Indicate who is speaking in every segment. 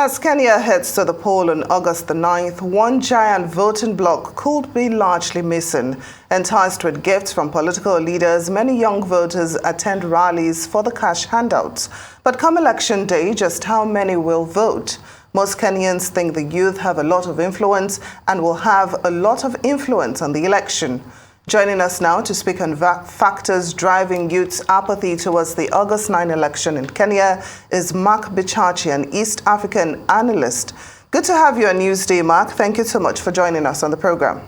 Speaker 1: As Kenya heads to the poll on August the 9th, one giant voting bloc could be largely missing. Enticed with gifts from political leaders, many young voters attend rallies for the cash handouts. But come election day, just how many will vote? Most Kenyans think the youth have a lot of influence and will have a lot of influence on the election. Joining us now to speak on factors driving youth's apathy towards the August 9 election in Kenya is Mark Bichachi, an East African analyst. Good to have you on Newsday, Mark. Thank you so much for joining us on the program.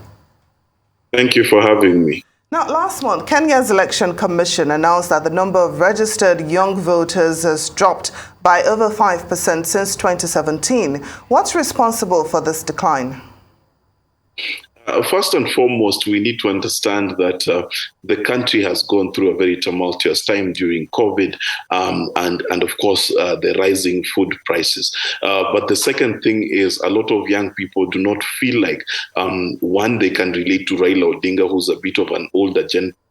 Speaker 1: Thank you for having me. Now, last month, Kenya's Election Commission announced that the number of registered young voters has dropped by over 5% since 2017. What's responsible for this decline?
Speaker 2: First and foremost, we need to understand that the country has gone through a very tumultuous time during COVID and of course, the rising food prices. But the second thing is a lot of young people do not feel like, one, they can relate to Raila Odinga, who's a bit of an older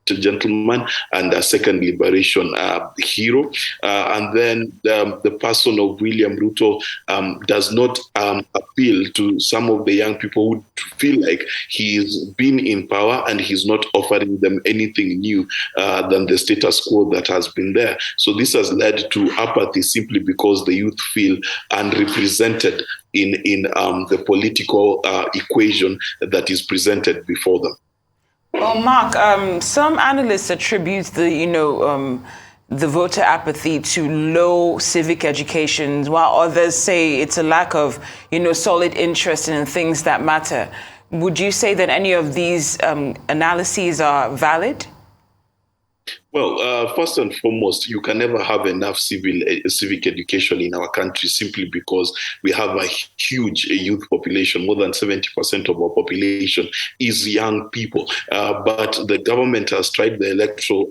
Speaker 2: gentleman and a second liberation hero. And then the person of William Ruto does not appeal to some of the young people who feel like he's been in power and he's not offering them anything new than the status quo that has been there. So this has led to apathy simply because the youth feel unrepresented in the political equation that is presented before them.
Speaker 3: Well, Mark, some analysts attribute the voter apathy to low civic education, while others say it's a lack of, solid interest in things that matter. Would you say that any of these analyses are valid?
Speaker 2: Well, first and foremost, you can never have enough civic education in our country simply because we have a huge youth population. More than 70% of our population is young people. But the government has tried, the Electoral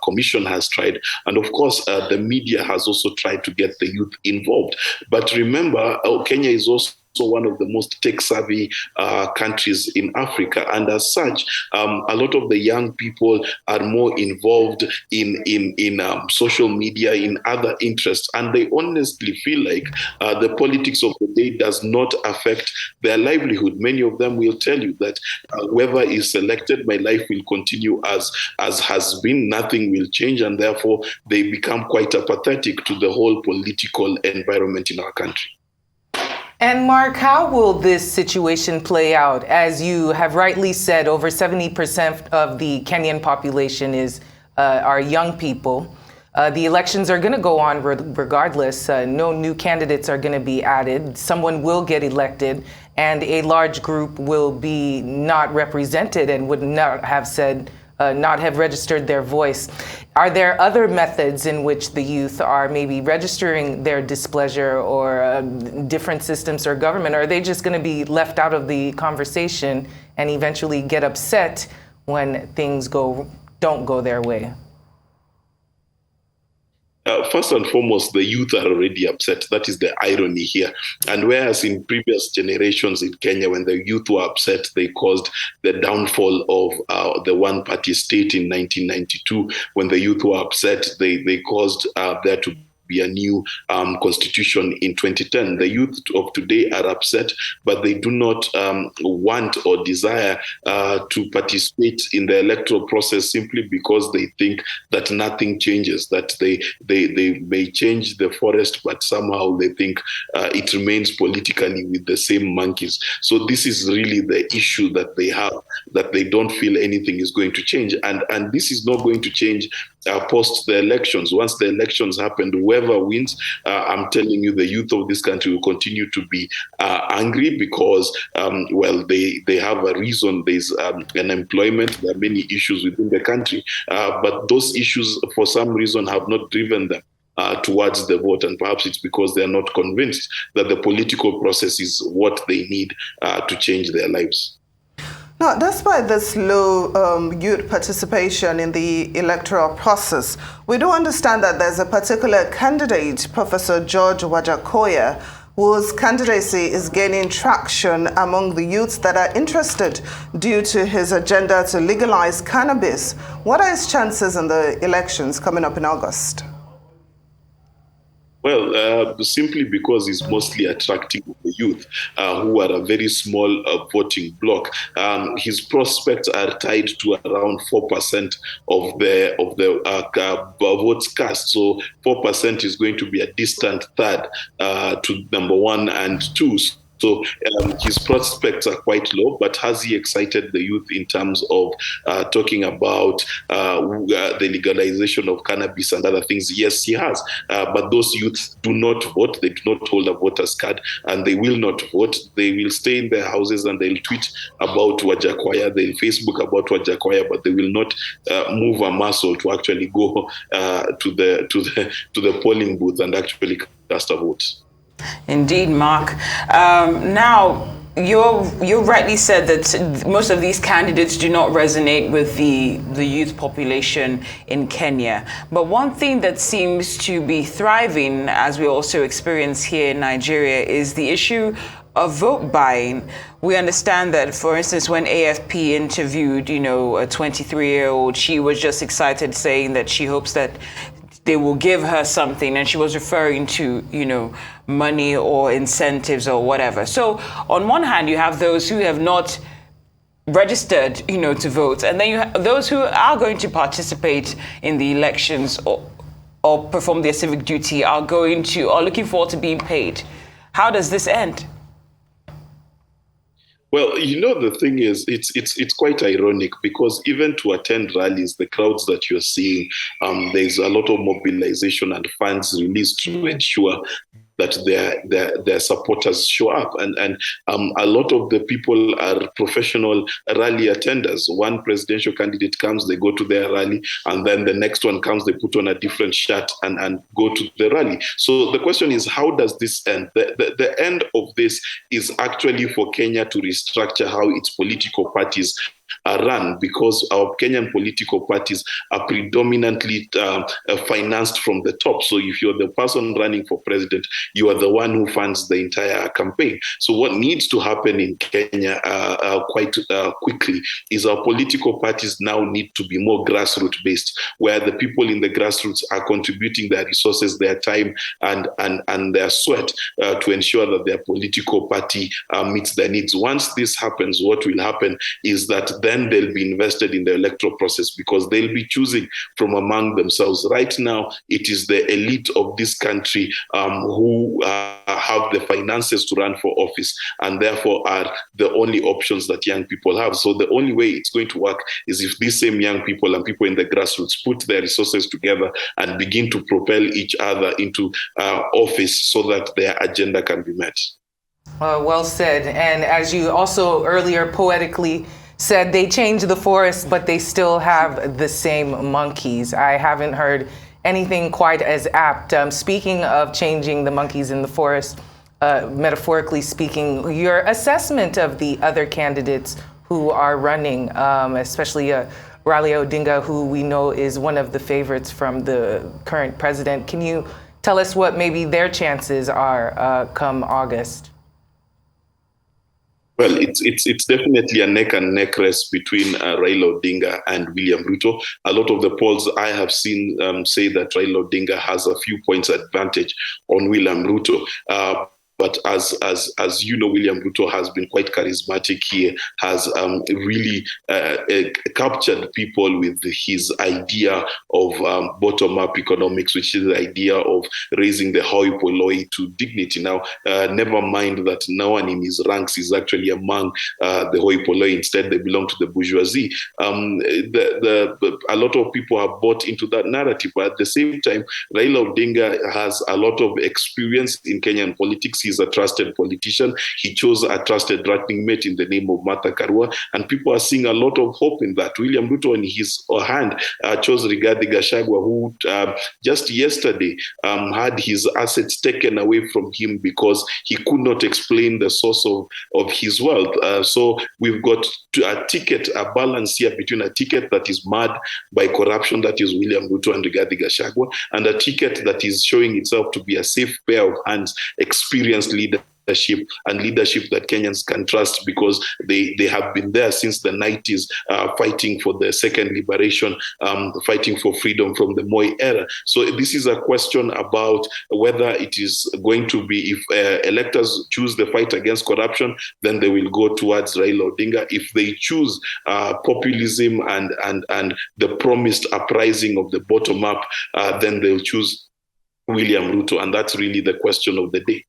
Speaker 2: Commission has tried, and of course, the media has also tried to get the youth involved. But remember, Kenya is also one of the most tech-savvy countries in Africa. And as such, a lot of the young people are more involved in social media, in other interests. And they honestly feel like the politics of the day does not affect their livelihood. Many of them will tell you that whoever is selected, my life will continue as has been, nothing will change. And therefore, they become quite apathetic to the whole political environment in our country.
Speaker 4: And Mark, how will this situation play out? As you have rightly said, over 70% of the Kenyan population are young people. The elections are going to go on regardless. No new candidates are going to be added. Someone will get elected, and a large group will be not represented and would not have registered their voice. Are there other methods in which the youth are maybe registering their displeasure or different systems or government? Or are they just going to be left out of the conversation and eventually get upset when things don't go their way?
Speaker 2: First and foremost, the youth are already upset. That is the irony here. And whereas in previous generations in Kenya, when the youth were upset, they caused the downfall of the one-party state in 1992. When the youth were upset, they caused there to be a new constitution in 2010. The youth of today are upset, but they do not want or desire to participate in the electoral process simply because they think that nothing changes, that they may change the forest, but somehow they think it remains politically with the same monkeys. So this is really the issue that they have, that they don't feel anything is going to change. And this is not going to change post the elections. Once the elections happen, whoever wins, I'm telling you, the youth of this country will continue to be angry because, they have a reason. There's unemployment. There are many issues within the country, but those issues, for some reason, have not driven them towards the vote. And perhaps it's because they are not convinced that the political process is what they need to change their lives.
Speaker 1: Now, despite this low youth participation in the electoral process, we do understand that there's a particular candidate, Professor George Wajakoya, whose candidacy is gaining traction among the youths that are interested due to his agenda to legalize cannabis. What are his chances in the elections coming up in August?
Speaker 2: Well, simply because he's mostly attracting the youth, who are a very small voting bloc. His prospects are tied to around 4% of the votes cast. So 4% is going to be a distant third to number one and two. So his prospects are quite low, but has he excited the youth in terms of talking about the legalization of cannabis and other things? Yes, he has. But those youths do not vote. They do not hold a voter's card, and they will not vote. They will stay in their houses and they'll tweet about Wajakoya. They'll Facebook about Wajakoya, but they will not move a muscle to actually go to the polling booth and actually cast a vote.
Speaker 3: Indeed, Mark. Now, you rightly said that most of these candidates do not resonate with the youth population in Kenya. But one thing that seems to be thriving, as we also experience here in Nigeria, is the issue of vote buying. We understand that, for instance, when AFP interviewed, a 23-year-old, she was just excited, saying that she hopes that they will give her something, and she was referring to, money or incentives or whatever. So on one hand, you have those who have not registered, to vote, and then you have those who are going to participate in the elections or perform their civic duty, are looking forward to being paid. How does this end?
Speaker 2: Well, the thing is, it's quite ironic, because even to attend rallies, the crowds that you're seeing, there's a lot of mobilization and funds released to ensure that their supporters show up, and a lot of the people are professional rally attenders. One presidential candidate comes, they go to their rally, and then the next one comes, they put on a different shirt and go to the rally. So the question is, how does this end? The end of this is actually for Kenya to restructure how its political parties are run, because our Kenyan political parties are predominantly financed from the top. So if you're the person running for president, you are the one who funds the entire campaign. So what needs to happen in Kenya quite quickly is our political parties now need to be more grassroots based, where the people in the grassroots are contributing their resources, their time, and their sweat to ensure that their political party meets their needs. Once this happens, what will happen is that then they'll be invested in the electoral process, because they'll be choosing from among themselves. Right now, it is the elite of this country who have the finances to run for office, and therefore are the only options that young people have. So the only way it's going to work is if these same young people and people in the grassroots put their resources together and begin to propel each other into office so that their agenda can be met.
Speaker 4: Well said. And as you also earlier poetically said, they change the forest, but they still have the same monkeys. I haven't heard anything quite as apt. Speaking of changing the monkeys in the forest, metaphorically speaking, your assessment of the other candidates who are running, especially Raila Odinga, who we know is one of the favorites from the current president. Can you tell us what maybe their chances are come August?
Speaker 2: Well, it's definitely a neck and neck race between Raila Odinga and William Ruto. A lot of the polls I have seen say that Raila Odinga has a few points advantage on William Ruto. But as you know, William Ruto has been quite charismatic. He has really captured people with his idea of bottom-up economics, which is the idea of raising the hoi polloi to dignity. Now, never mind that no one in his ranks is actually among the hoi polloi. Instead, they belong to the bourgeoisie. A lot of people have bought into that narrative. But at the same time, Raila Odinga has a lot of experience in Kenyan politics. He's a trusted politician. He chose a trusted running mate in the name of Martha Karua, and people are seeing a lot of hope in that. William Ruto, on his hand, chose Rigathi Gachagua, who just yesterday had his assets taken away from him because he could not explain the source of his wealth. So we've got a balance here between a ticket that is marred by corruption, that is William Ruto and Rigathi Gachagua, and a ticket that is showing itself to be a safe pair of hands, experienced leaders and leadership that Kenyans can trust, because they have been there since the 90s, fighting for the second liberation, fighting for freedom from the Moi era. So this is a question about whether it is going to be, if electors choose the fight against corruption, then they will go towards Raila Odinga. If they choose populism and the promised uprising of the bottom up, then they'll choose William Ruto. And that's really the question of the day.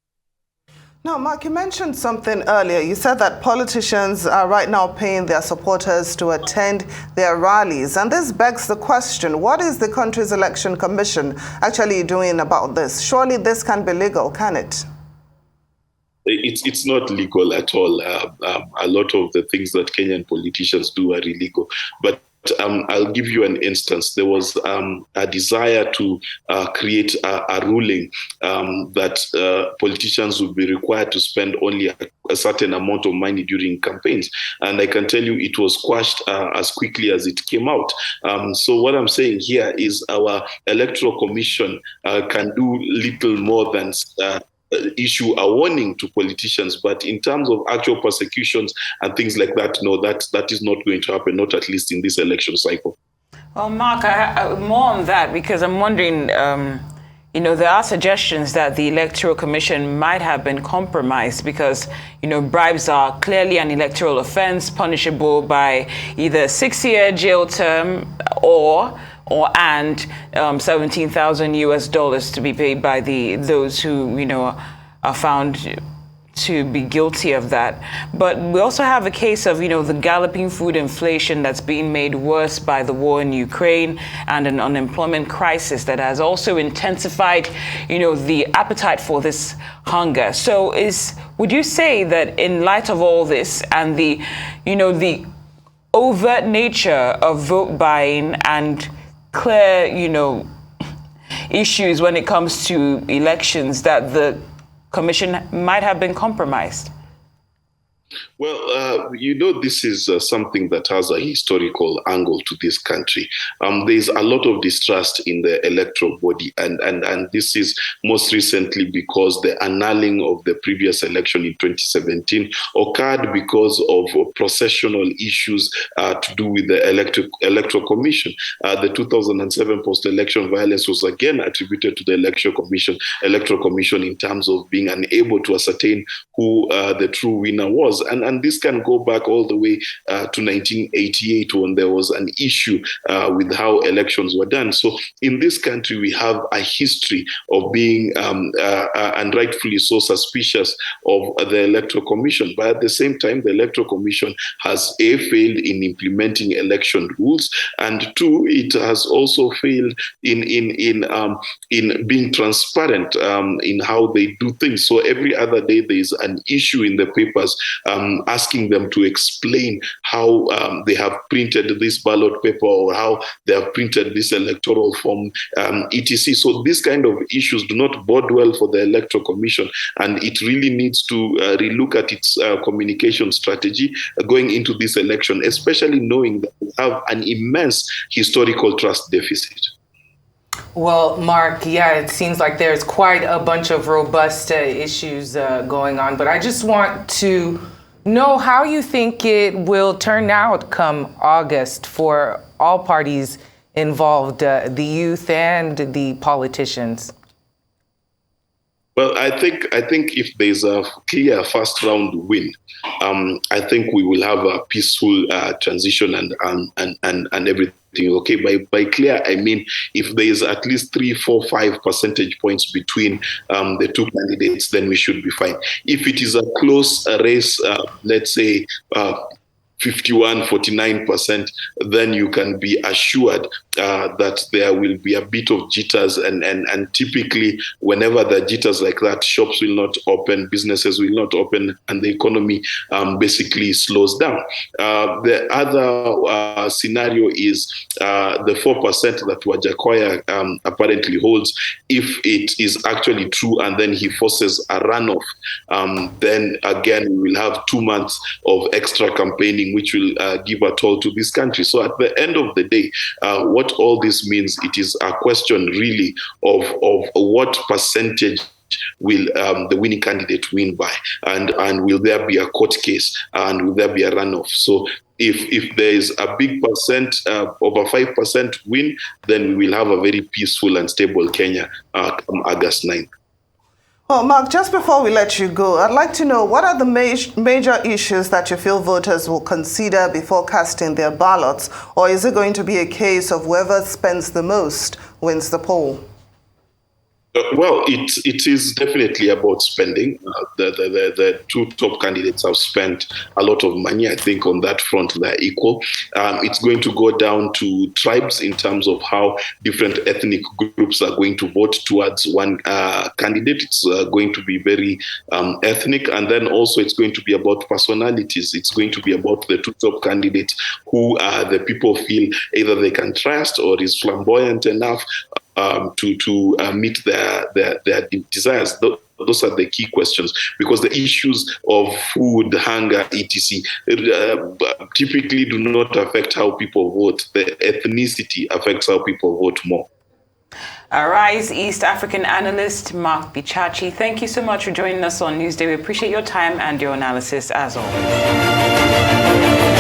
Speaker 1: Now, Mark, you mentioned something earlier. You said that politicians are right now paying their supporters to attend their rallies. And this begs the question, what is the country's election commission actually doing about this? Surely this can be legal, can it?
Speaker 2: It's not legal at all. A lot of the things that Kenyan politicians do are illegal. But I'll give you an instance. There was a desire to create a ruling that politicians would be required to spend only a certain amount of money during campaigns. And I can tell you it was quashed as quickly as it came out. So what I'm saying here is our Electoral Commission can do little more than issue a warning to politicians, but in terms of actual persecutions and things like that, no, that is not going to happen, not at least in this election cycle.
Speaker 3: Well, Mark, more on that, because I'm wondering, there are suggestions that the Electoral Commission might have been compromised because, bribes are clearly an electoral offense punishable by either a 6-year jail term and $17,000 to be paid by those who are found to be guilty of that. But we also have a case of the galloping food inflation that's being made worse by the war in Ukraine and an unemployment crisis that has also intensified the appetite for this hunger. So would you say that in light of all this and the overt nature of vote buying and clear, issues when it comes to elections, that the commission might have been compromised?
Speaker 2: Well, this is something that has a historical angle to this country. There's a lot of distrust in the electoral body, and this is most recently because the annulling of the previous election in 2017 occurred because of processional issues to do with the electoral commission. The 2007 post-election violence was again attributed to the electoral commission in terms of being unable to ascertain who the true winner was. And this can go back all the way to 1988 when there was an issue with how elections were done. So in this country, we have a history of being, and rightfully so, suspicious of the Electoral Commission. But at the same time, the Electoral Commission has failed in implementing election rules, and two, it has also failed in being transparent in how they do things. So every other day there is an issue in the papers asking them to explain how they have printed this ballot paper or how they have printed this electoral form, etc. So these kind of issues do not bode well for the Electoral Commission, and it really needs to relook at its communication strategy going into this election, especially knowing that we have an immense historical trust deficit.
Speaker 4: Well, Mark, it seems like there's quite a bunch of robust issues going on, but I just want to know how you think it will turn out come August for all parties involved, the youth and the politicians.
Speaker 2: Well, I think if there's a clear first round win, I think we will have a peaceful transition and everything. Okay, by clear, I mean if there is at least 3, 4, 5 percentage points between the two candidates, then we should be fine. If it is a close race, let's say 51-49%, then you can be assured that there will be a bit of jitters, and typically whenever there are jitters like that, shops will not open, businesses will not open, and the economy basically slows down. The other scenario is the 4% that Wajakoya apparently holds. If it is actually true and then he forces a runoff, then again we will have 2 months of extra campaigning, which will give a toll to this country. So at the end of the day, what all this means, it is a question really of what percentage will the winning candidate win by, and will there be a court case, and will there be a runoff? So if there is a big percent, over 5% win, then we will have a very peaceful and stable Kenya come August 9th.
Speaker 1: Well, Mark, just before we let you go, I'd like to know, what are the major issues that you feel voters will consider before casting their ballots? Or is it going to be a case of whoever spends the most wins the poll?
Speaker 2: Well, it is definitely about spending. The two top candidates have spent a lot of money. I think on that front, they're equal. It's going to go down to tribes in terms of how different ethnic groups are going to vote towards one candidate. It's going to be very ethnic. And then also it's going to be about personalities. It's going to be about the two top candidates who the people feel either they can trust or is flamboyant enough to meet their desires. Those are the key questions, because the issues of food, hunger, etc. Typically do not affect how people vote. The ethnicity affects how people vote more.
Speaker 3: Arise East African analyst Mark Bichachi, thank you so much for joining us on Newsday. We appreciate your time and your analysis as always.